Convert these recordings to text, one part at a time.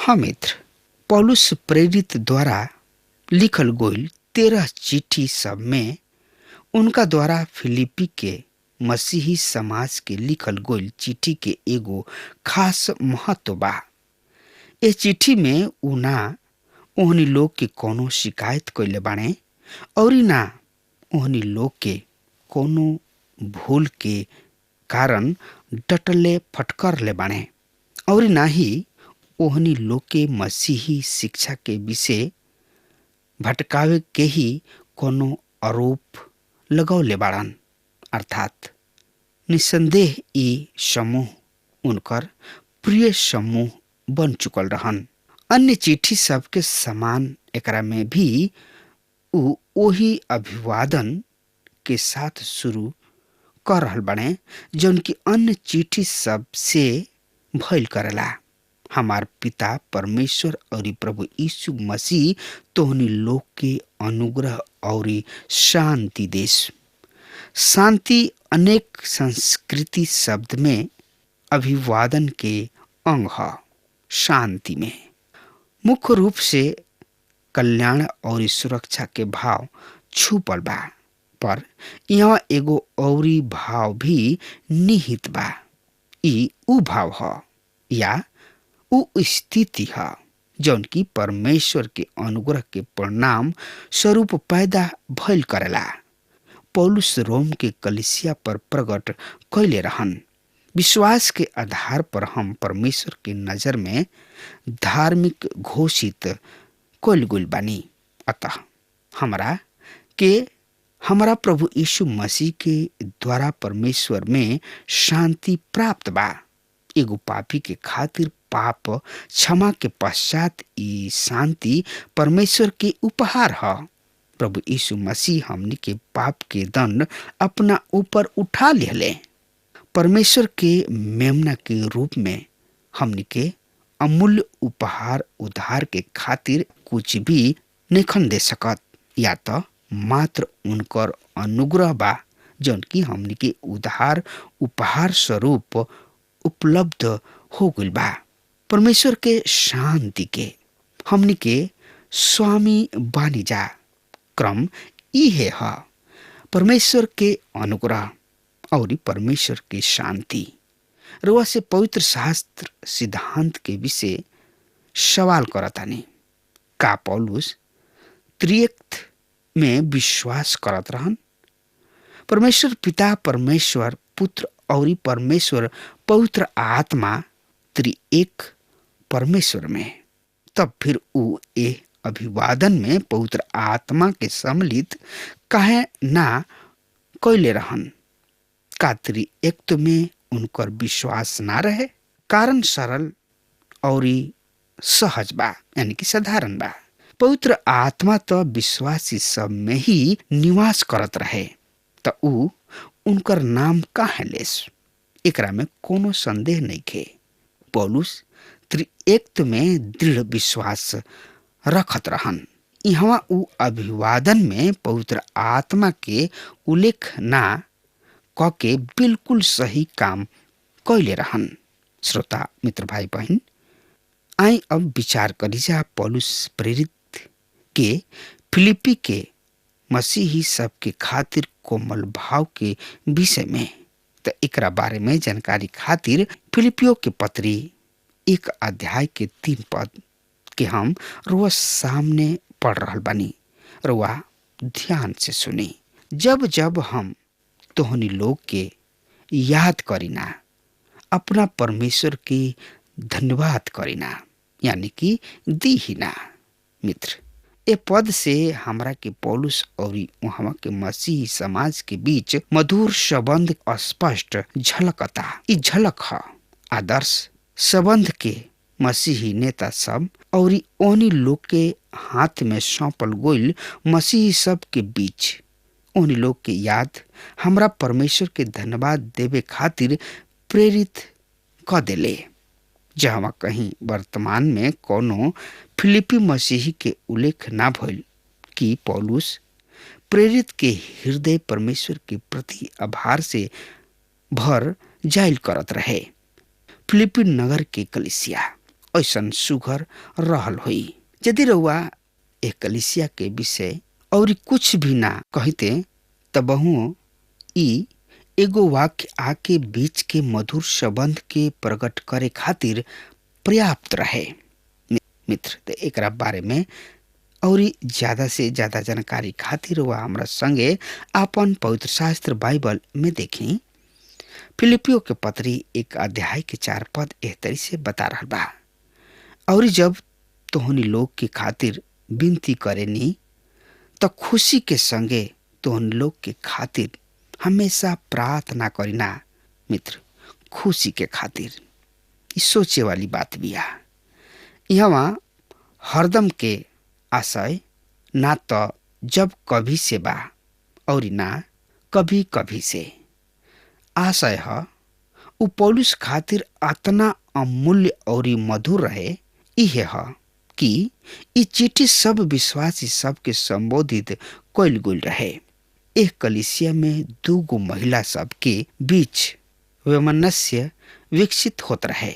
हाँ मित्र, पौलुस प्रेरित द्वारा लिखल गईल 13 चिट्ठी सब में उनका द्वारा फिलिपी के मसीही समाज के लिखल गईल चिट्ठी के एगो खास महत्व बा। ए चिट्ठी में उ ना ओहनी लोग के कोनो शिकायत कइले बाणे और ना ओहनी लोग के कोनो भूल के कारण डटले फटकर ले बाणे और ना ही ओहनी लोग के मसीही शिक्षा के विषय भटकावे के ही कोनो आरोप लगौले बाड़न। अर्थात निसंदेह ई समूह उनकर प्रिय समूह बन चुकल रहन। अन्य चिट्ठी सबके समान एकरा में भी उ ओही अभिवादन के साथ शुरू कर रहल बने जौन की अन्य चिट्ठी सब से भइल करेला। हमार पिता परमेश्वर और प्रभु यीशु मसीह तोहनी लोग के अनुग्रह और शांति देश। शांति अनेक संस्कृति शब्द में अभिवादन के अंग है। शांति में मुख्य रूप से कल्याण और सुरक्षा के भाव छुपल बा, पर यहाँ एगो औरी भाव भी निहित बा। ई उ भाव है या उ स्थिति है जौन की परमेश्वर के अनुग्रह के परिणाम स्वरूप पैदा भइल करेला। पौलुस रोम के कलीसिया पर प्रकट कैले रहन। विश्वास के आधार पर हम परमेश्वर के नजर में धार्मिक घोषित कैल गइल बानी। अतः हमारा प्रभु यीशु मसीह के द्वारा परमेश्वर में शांति प्राप्त बा। एगो पापी के खातिर पाप क्षमा के पश्चात ई शांति परमेश्वर के उपहार है। प्रभु यीशु मसीह हमनी के पाप के दंड अपना ऊपर उठा लेले। परमेश्वर के मेमना के रूप में हमनी के अमूल्य उपहार उद्धार के खातिर कुछ भी नहीं दे सकत, या तो मात्र उनकर अनुग्रह बा जौन की हमनी के उद्धार उपहार स्वरूप उपलब्ध हो गइल बा। परमेश्वर के शांति के हमनी के स्वामी बानी जा। क्रम इहे है परमेश्वर के अनुग्रह और परमेश्वर की शांति। रुआ से पवित्र शास्त्र सिद्धांत के विषय सवाल करतानी। का पौलुस त्रिएक में विश्वास करत रहन? परमेश्वर पिता, परमेश्वर पुत्र और परमेश्वर पवित्र आत्मा त्रिएक परमेश्वर में। तब फिर उ ए अभिवादन में पवित्र आत्मा के सम्मिलित काहे ना कैले रहन? का त्रिएकत्व में उनकर विश्वास ना रहे? कारण सरल और सहज बा, यानी कि साधारण बा। पवित्र आत्मा तो विश्वासी सब में ही निवास करत रहे, तो उ उनकर नाम काहे लेस? एकरा में कोनो संदेह नहीं खे। पौलुस त्रिएकत्व में दृढ़ विश्वास रखत रहन। यहाँ उ अभिवादन में पवित्र आत्मा के उल्लेख ना क के बिल्कुल सही काम कैले रहन। श्रोता मित्र भाई बहन, आई अब विचार करी जा पौलुस प्रेरित के फिलिपी के मसीही सब के खातिर कोमल भाव के विषय में। तो एकरा बारे में जानकारी खातिर फिलिपियो के पत्री 1 अध्याय के 3 पद के हम रोज सामने पढ़ रहल बानी। रुआ ध्यान से सुनी। जब जब हम तोहनी लोग के याद करीना, अपना परमेश्वर के धन्यवाद करीना, यानी कि दीहिना। मित्र, ए पद से हमरा के पौलुस और वहां के मसीही समाज के बीच मधुर संबंध स्पष्ट झलकता। ई झलक है आदर्श संबंध के मसीही नेता सब और ओनी लोग के हाथ में सौंपल गइल मसीही सब के बीच। ओनी लोग के याद हमरा परमेश्वर के धन्यवाद देवे खातिर प्रेरित क देले। जहाँ कहीं वर्तमान में कोनो फिलिपी मसीही के उल्लेख ना भइल कि पौलुस प्रेरित के हृदय परमेश्वर के प्रति आभार से भर जाइल करत रहे। फिलिपी नगर के कलीसिया ऐसन सुघर रहल हुई। यदि रउआ एक कलिसिया के विषय और कुछ भी ना कहते तबहुओ ई एगो वाक्य आके बीच के मधुर संबंध के प्रकट करे खातिर पर्याप्त रहे। मित्र, तो एकरा बारे में और ज्यादा से ज्यादा जानकारी खातिर वह हमरा संगे आपन पवित्र शास्त्र बाइबल में देखी। फिलिपियो के पत्री 1 अध्याय के 4 पद एह तरी से बता रहा बा, और जब तोहनी लोग के खातिर विनती करेनी तो खुशी के संगे तोहनी लोग के खातिर हमेशा प्रार्थना करीना। मित्र, खुशी के खातिर ई सोचे वाली बात बिया। यहाँ हरदम के आशय ना तो जब कभी से बा और ना कभी कभी से आशय है। उ पौलुस खातिर अतना अमूल्य और मधुर रहे इहे है कि ई चिट्ठी सब विश्वासी सब के संबोधित कइल गइल रहे। एक कलिसिया में 2 महिला सब के बीच वैमनस्य विकसित होत रहे।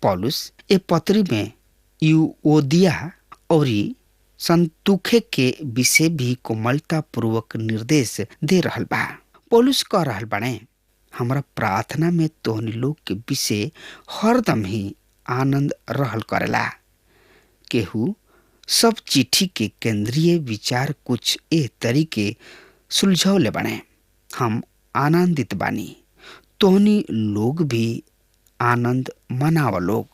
पौलुस ए पत्री में यूओदिया और संतुखे के विषय भी कोमलता पूर्वक निर्देश दे रहल बा। पौलुस कह रहल बाणे, हमरा प्रार्थना में तोहनी लोग के विषय हरदम ही आनंद रहल करेला। केहू सब चिट्ठी के केंद्रीय विचार कुछ ए तरीके सुलझौले बने, हम आनंदित बानी, तोहनी लोग भी आनंद मनाव लोग।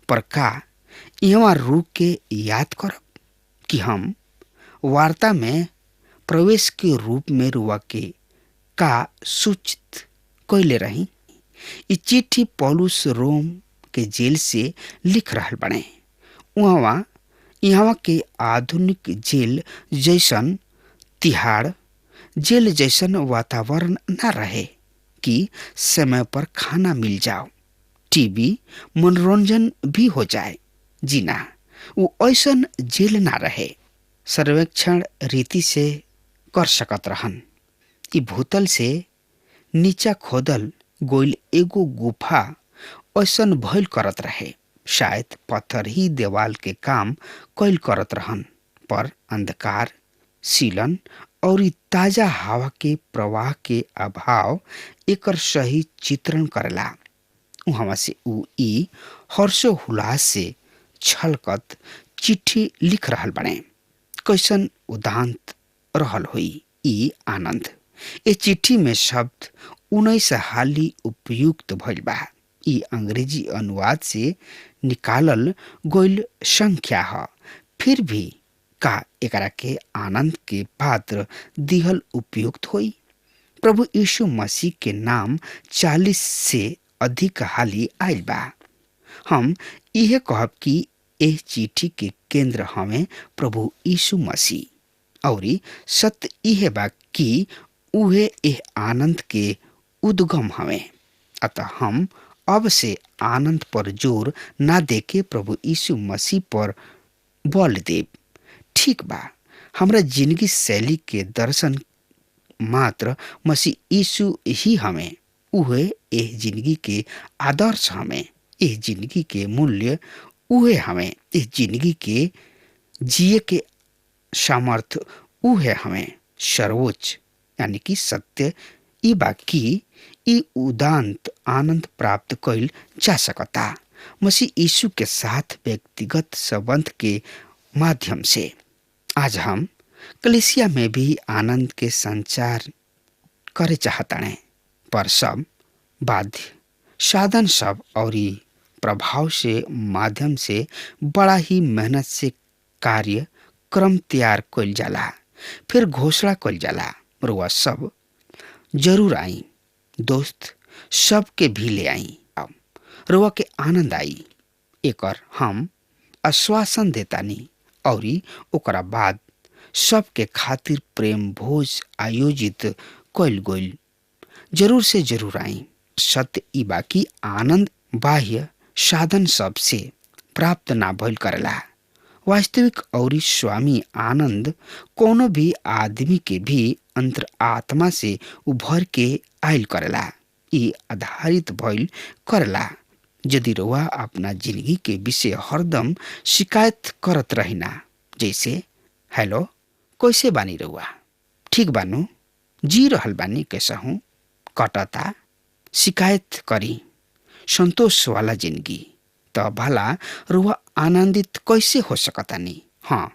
पर का यहाँ रुक के याद करब कि हम वार्ता में प्रवेश के रूप में रुआ के का सूचित कैले रही। ई चिट्ठी पौलुस रोम के जेल से लिख रहल बने। वहाँ यहाँ के आधुनिक जेल जैसन तिहाड़ जेल जैसन वातावरण न रहे कि समय पर खाना मिल जाओ, टीवी मनोरंजन भी हो जाए। जी ना, वो ऐसन जेल ना रहे। सर्वेक्षण रीति से कर सकत रहन। ई भूतल से नीचा खोदल गोइल एगो गुफा ऐसन भइल करत रहे। शायद पत्थर ही देवाल के काम कैल करत रहन, पर अंधकार, सीलन और ताजा हवा के प्रवाह के अभाव एकर सही चित्रण करेला। वहाँ से उ ई हर्षो हुलास से छलकत चिट्ठी लिख रहल बने। कैसन उदांत रहल हुई ई आनंद। ए चिट्ठी में शब्द 19 हाली उपयुक्त भइल बा। ई अंग्रेजी अनुवाद से निकालल गइल संख्या है। फिर भी का एकरा के आनंद के पात्र दिहल उपयुक्त होई। प्रभु यीशु मसीह के नाम 40 से अधिक हाली आइल बा। हम यह कहब कि एह चिट्ठी के केंद्र हमें प्रभु यीशु मसीह और सत्य यह बा कि उहे एह आनंद के उद्गम हमें। अतः हम अब से आनंद पर जोर ना देके प्रभु यीशु मसीह पर बल देव। ठीक बा, हमरा जिंदगी शैली के दर्शन मात्र मसीह यीशु ही हमें। उहे एह जिंदगी के आदर्श हमें। एह जिंदगी के मूल्य उहे हमें। एह जिंदगी के जिए के सामर्थ उहे हमें। सर्वोच्च यानी कि सत्य ई बाकी ई उदांत आनंद प्राप्त कइल जा सकता मसीह यीशु के साथ व्यक्तिगत संबंध के माध्यम से। आज हम कलीसिया में भी आनंद के संचार करे चाहताने, पर सब बाध्य साधन सब और प्रभाव से माध्यम से बड़ा ही मेहनत से कार्य क्रम तैयार कइल जाला, फिर घोषणा कइल जाला। रुआ सब जरूर आई, दोस्त सबके भी ले आई, रुआ के आनंद आई। एकर हम आश्वासन देतानी और ओकरा बाद सबके खातिर प्रेम भोज आयोजित कइल गइल। जरूर से जरूर आई। सत्य ई बाकी आनंद बाह्य साधन सब से प्राप्त ना भइल करेला। वास्तविक और स्वामी आनंद कोनो भी आदमी के भी अंतर आत्मा से उभर के आयल करेला। ई आधारित भइल करेला यदि रउआ अपना जिंदगी के विषय हरदम शिकायत करत रहिना, जैसे हेलो कैसे बानी रउआ, ठीक बानू, जी रहल बानी, कैसा हूँ, कटता, शिकायत करी संतोष वाला जिंदगी, तो भला रुआ आनंदित कैसे हो सकतानी। हाँ,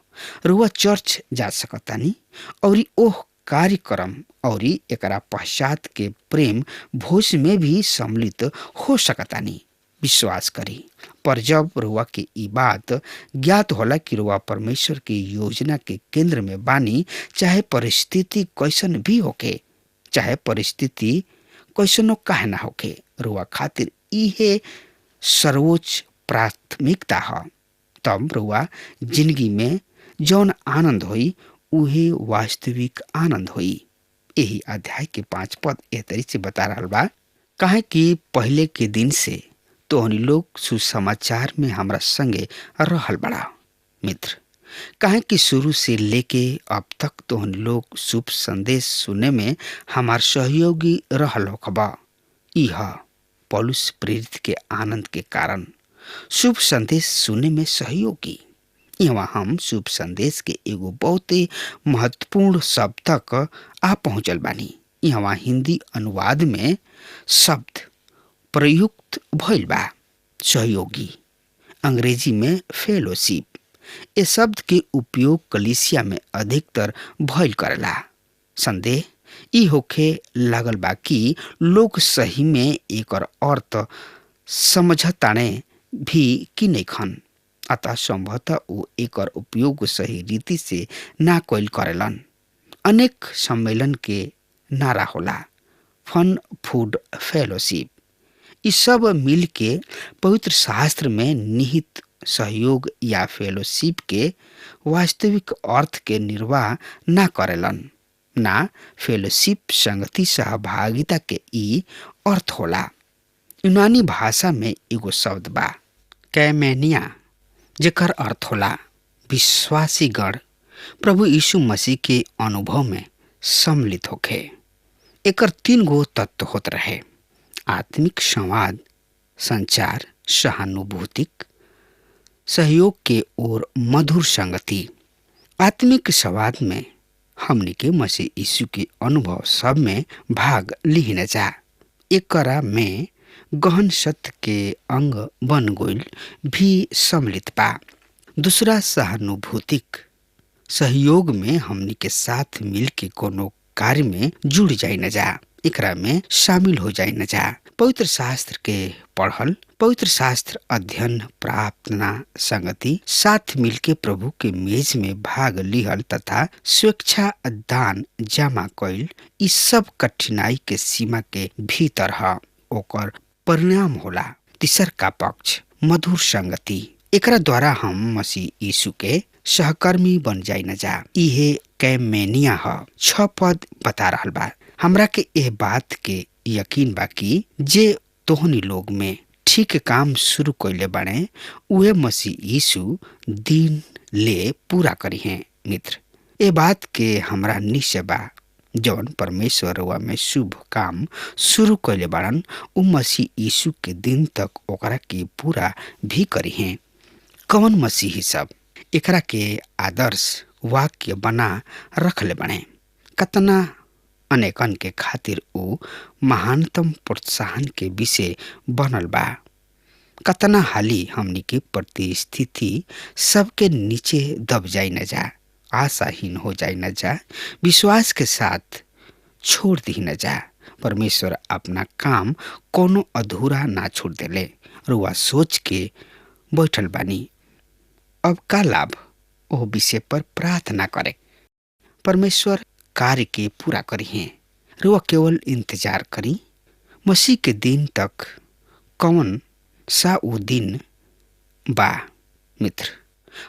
रुआ चर्च जा सकतानी और ओह कार्यक्रम और एकरा पश्चात के प्रेम भोज में भी सम्मिलित हो सकतानी। विश्वास करी, पर जब रुआ के ई बात ज्ञात होला कि रुआ परमेश्वर की योजना के केंद्र में बानी, चाहे परिस्थिति कैसन भी होके, चाहे परिस्थिति कैसनो काहे ना होके, रुआ खातिर इहे सर्वोच्च प्राथमिकता है। तब रुआ जिंदगी में जौन आनंद होई उहे वास्तविक आनंद होई। यही अध्याय के 5 पद एह तरी से बता रहा बा, काहे कि पहले के दिन से तोहनी लोग सुसमाचार में हमरा संगे रहल बड़ा। मित्र, काहे कि शुरू से लेके अब तक तोहनी लोग शुभ संदेश सुने में हमार सहयोगी रहल होखबा। यह पौलुस प्रेरित के आनंद के कारण शुभ संदेश सुने में सहयोगी। यहाँ हम शुभ संदेश के एगो बहुत ही महत्वपूर्ण शब्द तक आ पहुंचल बानी। यहाँ हिंदी अनुवाद में शब्द प्रयुक्त भइल बा सहयोगी, अंग्रेजी में फेलोशिप। ये शब्द के उपयोग कलीसिया में अधिकतर भइल करेला। संदेह ई होखे लागल बा कि लोग सही में एकर अर्थ समझताने भी कि नहीं खन, अतः संभवतः वो एकर उपयोग सही रीति से ना कइल करेलन। अनेक सम्मेलन के नारा होला, फन फूड फेलोशिप, ई सब मिल के पवित्र शास्त्र में निहित सहयोग या फेलोशिप के वास्तविक अर्थ के निर्वाह ना करेलन। ना फेलोशिप संगति सहभागिता के ई अर्थ होला। यूनानी भाषा में एगो शब्द बा कैमेनिया, जेकर अर्थ होला विश्वासी गण प्रभु यीशु मसीह के अनुभव में सम्मिलित होखे। एकर 3 गो तत्व होत रहे, आत्मिक संवाद, संचार, सहानुभूतिक सहयोग के ओर मधुर संगति। आत्मिक संवाद में हमनी के मसीह यीशु के अनुभव सब में भाग लिहिन जा। एकरा में गहन सत्य के अंग बन गइल भी सम्मिलित बा। दूसरा सहानुभूतिक सहयोग में हमनी के साथ मिल के कोनो कार्य में जुड़ जाए न जा, एकरा में शामिल हो जाए न जा। पवित्र शास्त्र के पढ़ल, पवित्र शास्त्र अध्ययन, प्रार्थना, संगति, साथ मिलके प्रभु के मेज में भाग लिहल तथा स्वेच्छा दान जमा कइल, इस सब कठिनाई के सीमा के भीतर है। ओकर परिणाम होला तीसर का पक्ष मधुर संगति। एकरा द्वारा हम मसीह यीशु के सहकर्मी बन जाए न जा। इहे कैमेनिया है। 6 पद बता रहल बा, हमरा के एह बात के यकीन बा कि जे तोहनी लोग में ठीक काम शुरू कइले बाड़े उहे मसीह यीशु दिन ले पूरा करी हैं। मित्र, ए बात के हमरा निश्चय बा, जौन परमेश्वर वा में शुभ काम शुरू कइले बाड़न उ मसीह यीशु के दिन तक ओकरा के पूरा भी करी हैं। कौन मसीही सब एकरा के आदर्श वाक्य बना रखले बने, कतना अनेकन के खातिर उ महानतम प्रोत्साहन के विषय बनल बा। कतना हाली हमनी के परिस्थिति सबके नीचे दब जाए न जा, आशाहीन हो जाए न जा, विश्वास के साथ छोड़ दी न जा। परमेश्वर अपना काम कोनो अधूरा ना छोड़ देले। रुआ सोच के बैठल बानी, अब का लाभ, ओ विषय पर प्रार्थना करे, परमेश्वर कार्य के पूरा करी हैं। रुआ केवल इंतजार करी। मसीह के दिन तक कौन सा वो दिन बा। मित्र,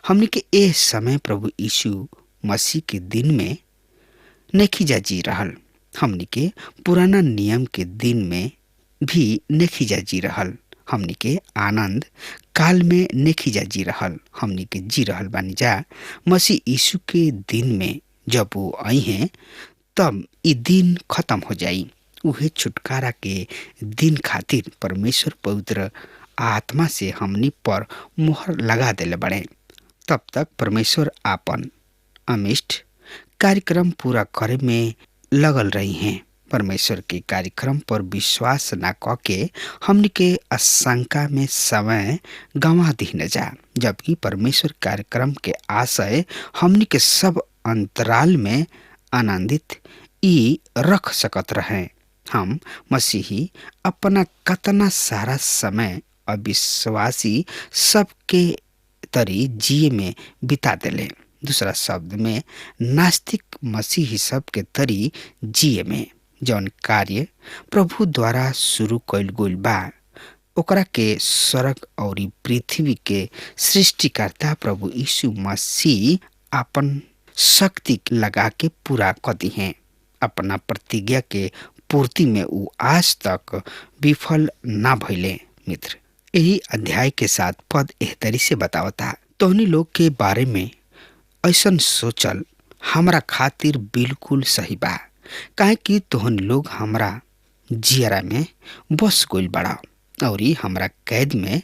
हमने के ए समय प्रभु यीशु मसीह के दिन में नेखिजा जी रहल। हमने के पुराना नियम के दिन में भी नेखिजा जी रहल। हमने के आनंद काल में नेखिजा जी रहल। हमने के जी रहल बानी जा मसीह यीशु के दिन में। जब वो आई हैं तब ये दिन खत्म हो जाई। उहे छुटकारा के दिन खातिर परमेश्वर पवित्र आत्मा से हमनी पर मोहर लगा देले बड़े। तब तक परमेश्वर आपन अमिष्ट कार्यक्रम पूरा करे में लगल रही हैं। परमेश्वर के कार्यक्रम पर विश्वास न करके हमनी के आशंका में समय गंवा दी न जा, जबकि परमेश्वर कार्यक्रम के आशय हमनी के सब अंतराल में आनंदित ई रख सकत रहे। हम मसीही अपना कतना सारा समय अविश्वासी सबके तरी जिए में बिता देले। दूसरा शब्द में नास्तिक मसीही सब के तरी जिए में जौन कार्य प्रभु द्वारा शुरू कइल गइल बा ओकरा के स्वर्ग और पृथ्वी के सृष्टिकर्ता प्रभु यीशु मसीह अपन शक्ति लगा के पूरा कर दी हैं। अपना प्रतिज्ञा के पूर्ति में उ आज तक विफल ना भइले। मित्र, यही अध्याय के 7 पद एह तरी से बतावता, तोहनी लोग के बारे में ऐसन सोचल हमरा खातिर बिल्कुल सही बा, काहे कि तोहन लोग हमरा जियरा में बस गइल बड़ा और हमरा कैद में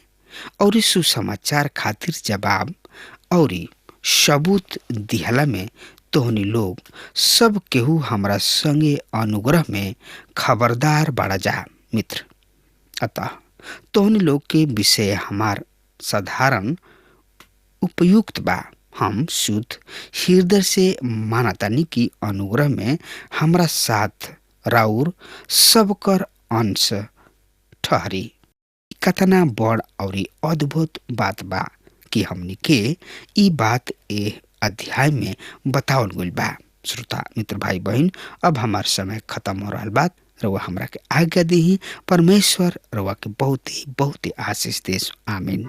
और सुसमाचार खातिर जवाब और सबूत दिहला में तोहनी लोग सब केहू हमरा संगे अनुग्रह में खबरदार बड़ा जा। मित्र, अतः तोहनी लोग के विषय हमार साधारण उपयुक्त बा। हम शुद्ध हृदय से मानतानी की अनुग्रह में हमरा साथ राउर सबकर अंश ठहरी। कतना बड़ और अद्भुत बात बा कि हमनी के ई बात ए अध्याय में बतावल गइल बा। श्रोता मित्र भाई बहन, अब हमार समय खत्म हो रहा बात। रउआ हमरा के आज्ञा दी। परमेश्वर रउआ के बहुत ही आशीष देस। आमीन।